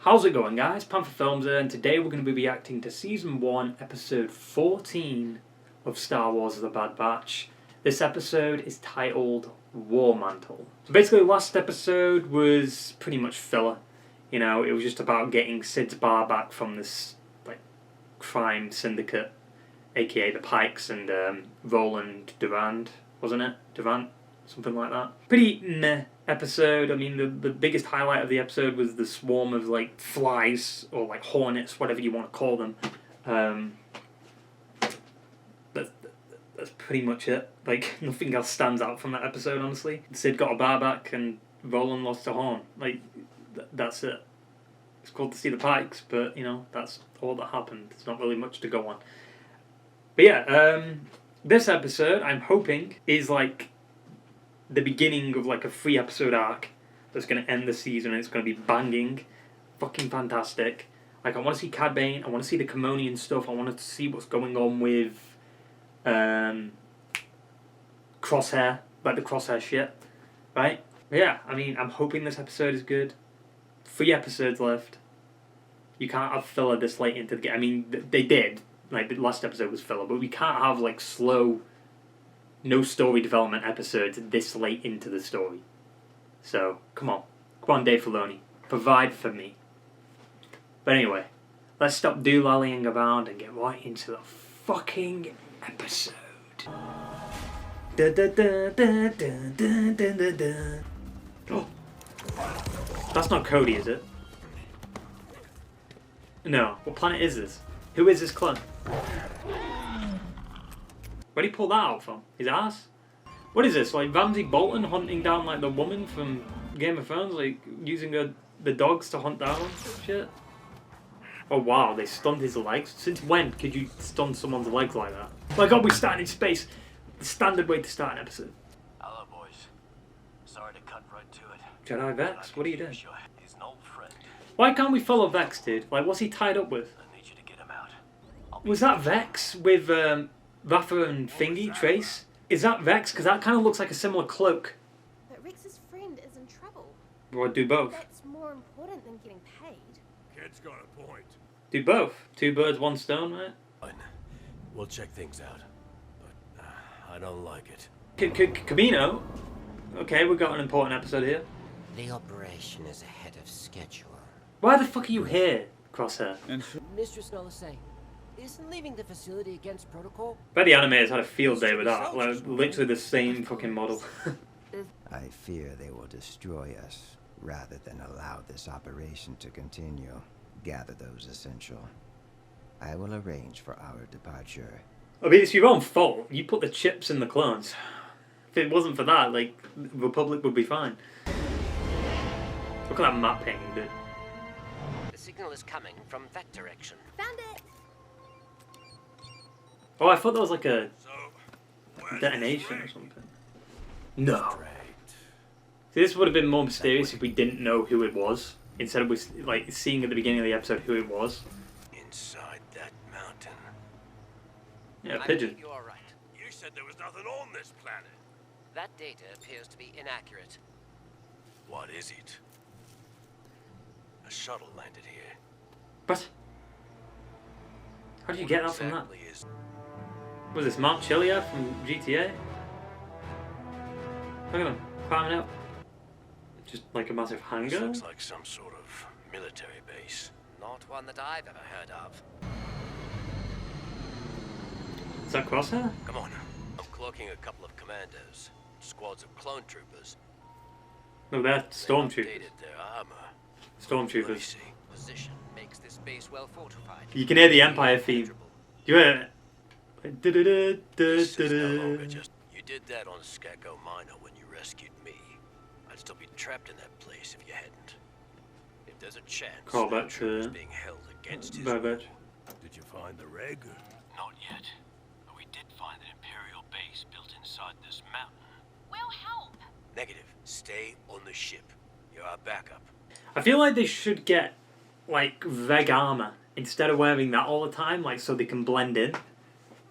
How's it going, guys? Panther Films here, and today we're going to be reacting to Season 1, Episode 14 of Star Wars The Bad Batch. This episode is titled War-Mantle. So basically, last episode was pretty much filler. You know, it was just about getting Sid's bar back from this, like, crime syndicate, aka the Pikes and Roland Durand, wasn't it? Durant? Something like that. Pretty meh episode. I mean, the biggest highlight of the episode was the swarm of, like, flies, or, like, hornets, whatever you want to call them. That's pretty much it. Like, nothing else stands out from that episode, honestly. Sid got a bar back, and Roland lost a horn. Like, that's it. It's cool to see the Pikes, but, you know, that's all that happened. There's not really much to go on. But yeah, this episode, I'm hoping, is, like, the beginning of, like, a 3-episode arc that's going to end the season, and it's going to be banging, fucking fantastic. Like, I want to see Cad Bane, I want to see the Kaminoan stuff, I want to see what's going on with Crosshair, like the Crosshair shit, right? But yeah, I mean, I'm hoping this episode is good. 3 episodes left. You can't have filler this late into the game. I mean, they did. Like, the last episode was filler, but we can't have, like, slow, no story development episodes this late into the story. So, come on Dave Filoni, provide for me. But anyway, let's stop doolallying around and get right into the fucking episode. Da, da, da, da, da, da, da, da. Oh. That's not Cody, is it? No. What planet is this? Who is this clone? Where'd he pull that out from? His ass? What is this? Like Ramsay Bolton hunting down like the woman from Game of Thrones? Like using the dogs to hunt down shit? Oh wow, they stunned his legs? Since when could you stun someone's legs like that? My god, we're starting in space. The standard way to start an episode. Hello boys. Sorry to cut right to it. Jedi Vex, what are you doing? He's an old friend. Why can't we follow Vex, dude? Like, what's he tied up with? I need you to get him out. Was that Vex with Rafa and Thingy, Trace? Is that Vex? Because that kind of looks like a similar cloak. But Rex's friend is in trouble. Or do both. That's more important than getting paid. Kid's got a point. Do both. 2 birds, 1 stone, right? Fine. We'll check things out. But I don't like it. Kamino? Okay, we've got an important episode here. The operation is ahead of schedule. Why the fuck are you here, Crosshair? Mistress Nolasay, isn't leaving the facility against protocol? Bet the animators had a field day with that. Like, literally the same fucking model. I fear they will destroy us rather than allow this operation to continue. Gather those essential. I will arrange for our departure. I mean, it's your own fault. You put the chips in the clones. If it wasn't for that, like, Republic would be fine. Look at that map painting, dude. The signal is coming from that direction. Found it! Oh, I thought that was like a detonation or something. No. See, this would have been more mysterious if we didn't know who it was. Instead of like seeing at the beginning of the episode who it was. Inside that mountain. Yeah, pigeon. You are right. You said there was nothing on this planet. That data appears to be inaccurate. What is it? A shuttle landed here. What? How did you get that from that? Exactly is... Was this Mount Chiliad from GTA? Look at him, climbing up. Just like a massive This hangar? looks like some sort of military base. Not one that I've ever heard of. Is that Crosshair? Come on. I'm cloaking a couple of commandos. Squads of clone troopers. No, they're They've Stormtroopers. updated their armor. Let me Stormtroopers. see. Position makes this base well fortified. You can hear the Empire theme. You hear it? This is no longer just... You did that on Skako Minor when you rescued me. I'd still be trapped in that place if you hadn't. If there's a chance Call back Stormtroopers to being held against his Bad will. Batch. Did you find the reg? Not yet. But we did find an Imperial base built inside this mountain. We'll help! Negative. Stay on the ship. You're our backup. I feel like they should get like Veg armor instead of wearing that all the time, like so they can blend in.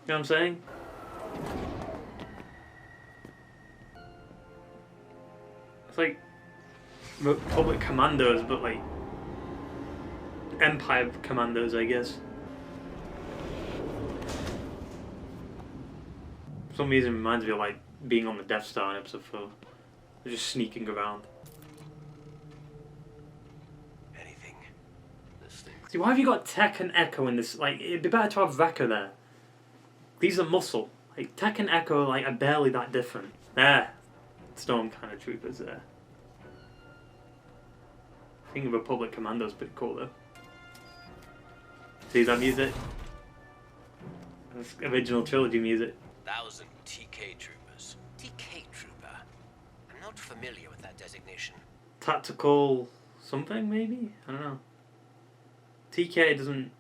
You know what I'm saying? It's like Republic Commandos, but like Empire commandos, I guess. For some reason, it reminds me of like being on the Death Star in Episode 4. They're just sneaking around. Anything. This thing. See, why have you got Tech and Echo in this? Like, it'd be better to have Wrecker there. These are muscle. Like, Tech and Echo like, are barely that different. There. Storm kind of troopers there. I think Republic Commando's pretty cool though. See that music? That's original trilogy music. 1,000 TK troopers. TK trooper? I'm not familiar with that designation. Tactical something maybe? I don't know. TK doesn't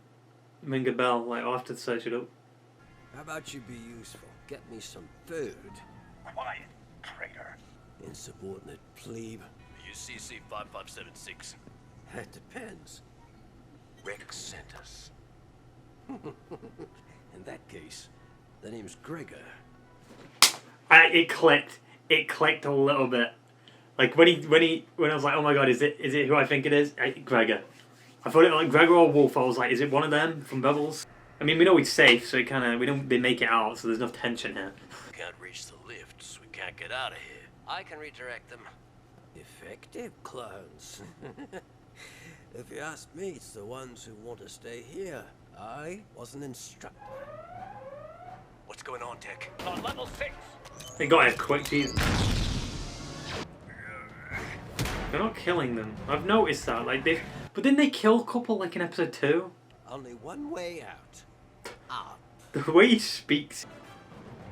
ring a bell. Like I'll have to search it up. How about you be useful? Get me some food. Quiet, traitor. Insubordinate plebe. UCC 5576. That depends. Rex sent us. In that case, the name's Gregor. It clicked. It clicked a little bit. Like when I was like, oh my god, is it who I think it is? Gregor. I thought it like Gregor or Wolf. I was like, is it one of them from Rebels? I mean, we know he's safe, so they make it out, so there's no tension here. We can't reach the lifts. We can't get out of here. I can redirect them. Effective clones. If you ask me, it's the ones who want to stay here. I was an instructor. What's going on, Tech? On level 6. They got it quick, Jesus. They're not killing them. I've noticed that. Like but didn't they kill a couple like in episode 2? Only one way out. Up. The way he speaks.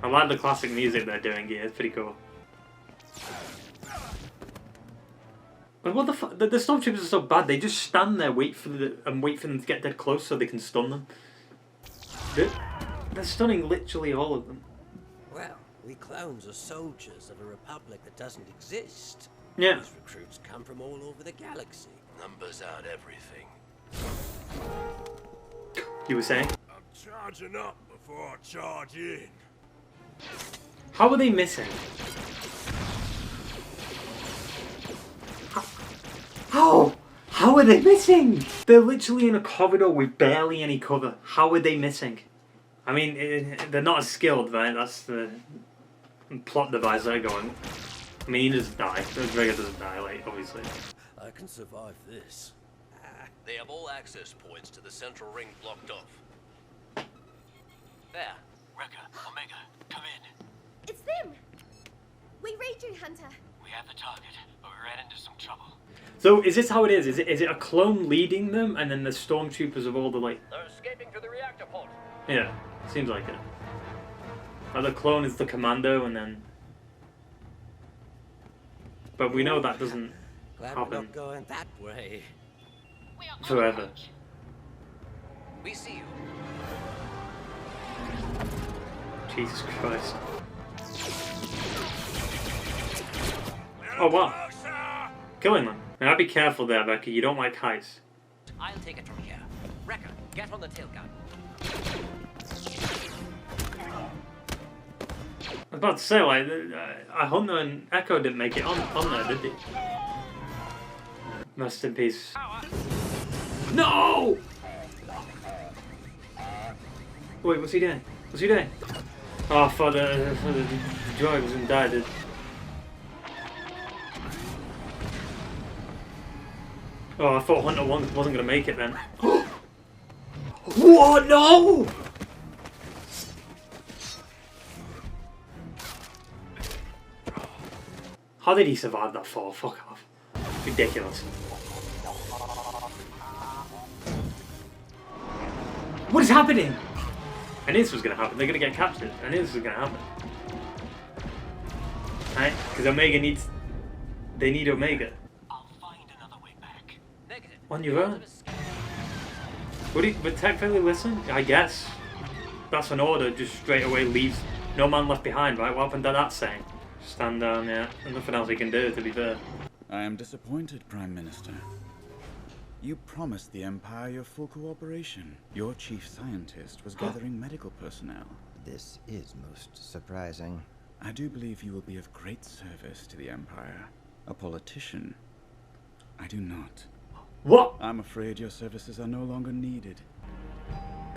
I like the classic music they're doing here. It's pretty cool. Like what the fuck? The Stormtroopers are so bad. They just stand there, wait for them to get dead close so they can stun them. They're stunning literally all of them. Well, we clones are soldiers of a republic that doesn't exist. Yeah. These recruits come from all over the galaxy. Numbers out everything. You were saying? I'm charging up before I charge in. How are they missing? How are they missing? They're literally in a corridor with barely any cover. How are they missing? I mean, they're not as skilled, right? That's the plot device they're going. I mean, he doesn't die. Gregor doesn't die, like, obviously. I can survive this. They have all access points to the central ring blocked off. There. Wrecker, Omega, come in. It's them! We read you, Hunter. We have the target, but we ran into some trouble. So, is this how it is? Is it a clone leading them, and then the Stormtroopers of all the, like... They're escaping through the reactor pod. Yeah, seems like it. Like the clone is the commando, and then... But we know that doesn't Glad we're happen not going that way. We are on forever. approach. We see you. Jesus Christ. Oh wow. Killing them. Now be careful there, Becky. You don't like heights. I'll take it from here. Wrecker, get on the tail gun. I was about to say, like, Hunter and Echo didn't make it on there, did they? Rest in peace. No! Wait, what's he doing? What's he doing? Oh, for the droid was gonna die, dude. Oh, I thought Hunter wasn't gonna make it then. What? No! How did he survive that fall? Fuck off. Ridiculous. What is happening? I knew this was going to happen. They're going to get captured. I knew this was going to happen. Right? Because Omega needs... They need Omega. I'll find another way back. Negative. On your own. Would Tech really listen? I guess. That's an order. Just straight away leaves. No man left behind, right? What happened to that saying? Stand down, yeah. There's nothing else he can do, to be fair. I am disappointed, Prime Minister. You promised the Empire your full cooperation. Your chief scientist was gathering medical personnel. This is most surprising. I do believe you will be of great service to the Empire. A politician, I do not. What? I'm afraid your services are no longer needed.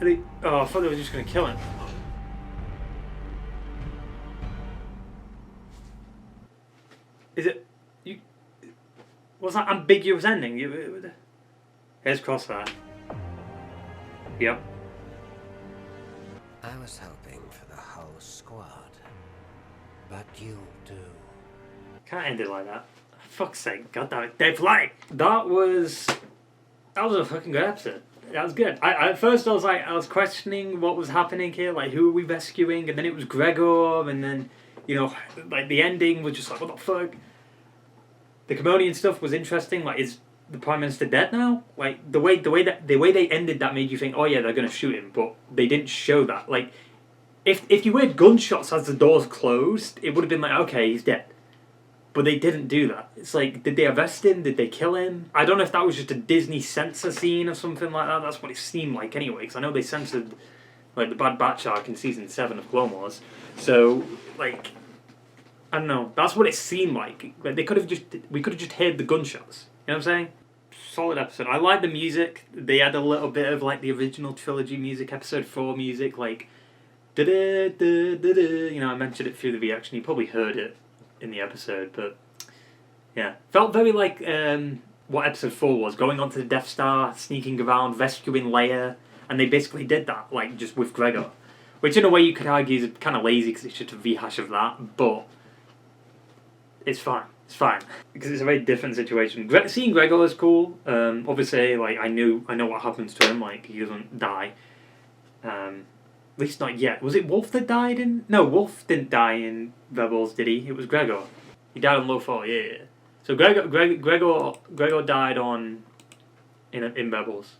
Are they... Oh, I thought they were just going to kill him. Is it... You... What's that ambiguous ending? Here's Crosshair. Yep. I was hoping for the whole squad. But you'll do. Can't end it like that. For fuck's sake, god damn it, Dave Light! That was a fucking good episode. That was good. At first I was questioning what was happening here, like who are we rescuing, and then it was Gregor, and then, you know, like the ending was just like, what the fuck? The Kaminoan stuff was interesting, like is the Prime Minister dead now? Like the way they ended that made you think, oh yeah, they're gonna shoot him, but they didn't show that. Like if you heard gunshots as the doors closed, it would have been like, okay, he's dead. But they didn't do that. It's like, did they arrest him? Did they kill him? I don't know if that was just a Disney censor scene or something like that. That's what it seemed like anyway, because I know they censored like the Bad Batch arc in season 7 of Clone Wars. So like, I don't know. That's what it seemed like. Like we could have just heard the gunshots. You know what I'm saying? Solid episode. I like the music. They had a little bit of like the original trilogy music, episode 4 music, like da-da-da-da-da. You know, I mentioned it through the reaction. You probably heard it in the episode, but yeah, felt very like what episode 4 was, going onto the Death Star, sneaking around, rescuing Leia, and they basically did that, like just with Gregor, which in a way you could argue is kind of lazy because it's just a rehash of that, but it's fine. It's fine because it's a very different situation. Seeing Gregor is cool. Obviously, like I know what happens to him. Like he doesn't die. At least not yet. Was it Wolf that died in? No, Wolf didn't die in Rebels, did he? It was Gregor. He died on Lothal, yeah. So Gregor died on in Rebels.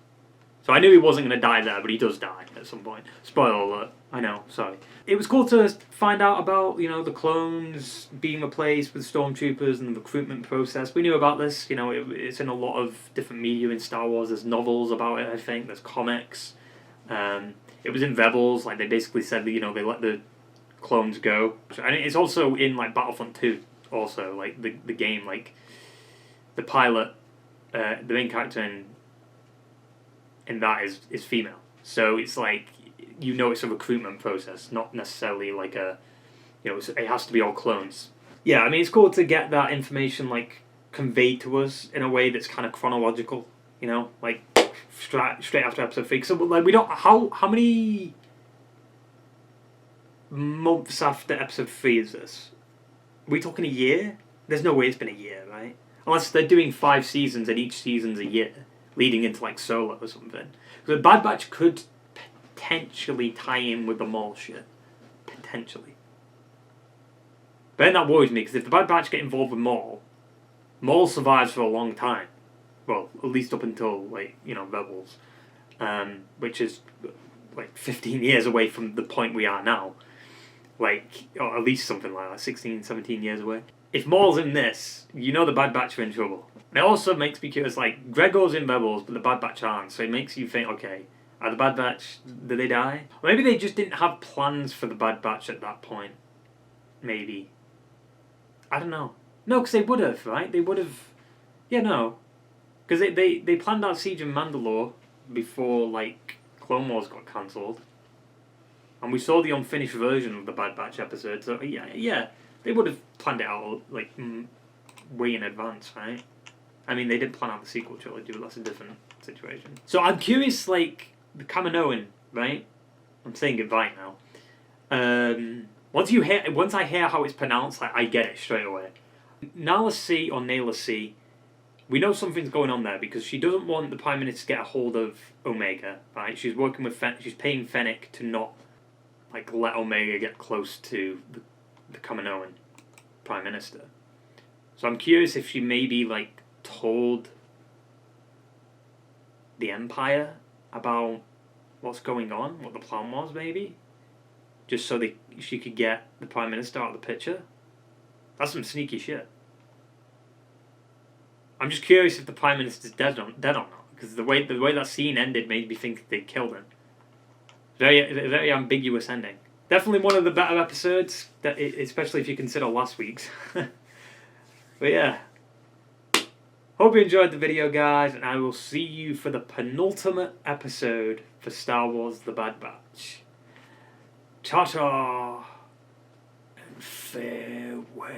So I knew he wasn't going to die there, but he does die at some point. Spoiler alert. I know, sorry. It was cool to find out about, you know, the clones being replaced with Stormtroopers and the recruitment process. We knew about this, you know, it's in a lot of different media in Star Wars. There's novels about it, I think. There's comics. It was in Rebels, like they basically said that, you know, they let the clones go. And it's also in like Battlefront 2 also, like the game, like the pilot, the main character in that is female. So it's like, you know, it's a recruitment process, not necessarily like a, you know, it has to be all clones. Yeah, I mean, it's cool to get that information like conveyed to us in a way that's kind of chronological, you know, like straight after episode 3. So like we don't, how many months after episode 3 is this? Are we talking a year? There's no way it's been a year, right? Unless they're doing 5 seasons and each season's a year, leading into like Solo or something. So the Bad Batch could potentially tie in with the Maul shit. Potentially. But then that worries me, because if the Bad Batch get involved with Maul survives for a long time. Well, at least up until, like, you know, Rebels. Which is, like, 15 years away from the point we are now. Like, or at least something like that, 16, 17 years away. If Maul's in this, you know the Bad Batch are in trouble. And it also makes me curious, like, Gregor's in Rebels, but the Bad Batch aren't. So it makes you think, okay, are the Bad Batch, did they die? Or maybe they just didn't have plans for the Bad Batch at that point. Maybe. I don't know. No, because they would have, right? They would have... Yeah, no. Because they planned out Siege of Mandalore before, like, Clone Wars got cancelled. And we saw the unfinished version of the Bad Batch episode, so yeah, they would have planned it out, like, way in advance, right? I mean, they did plan out the sequel trilogy, but that's a different situation. So I'm curious, like, the Kaminoan, right? I'm saying it right now. Once I hear how it's pronounced, like, I get it straight away. Nala C or Nayla C, we know something's going on there because she doesn't want the Prime Minister to get a hold of Omega, right? She's working with she's paying Fennec to not, like, let Omega get close to the Kaminoan Prime Minister. So I'm curious if she maybe, like, told the Empire about what's going on, what the plan was, maybe, just so she could get the Prime Minister out of the picture. That's some sneaky shit. I'm just curious if the Prime Minister's dead or not, because the way that scene ended made me think they killed him. Very ambiguous ending. Definitely one of the better episodes, especially if you consider last week's. But yeah, Hope you enjoyed the video, guys, and I will see you for the penultimate episode for Star Wars The Bad Batch. Ta-ta and farewell.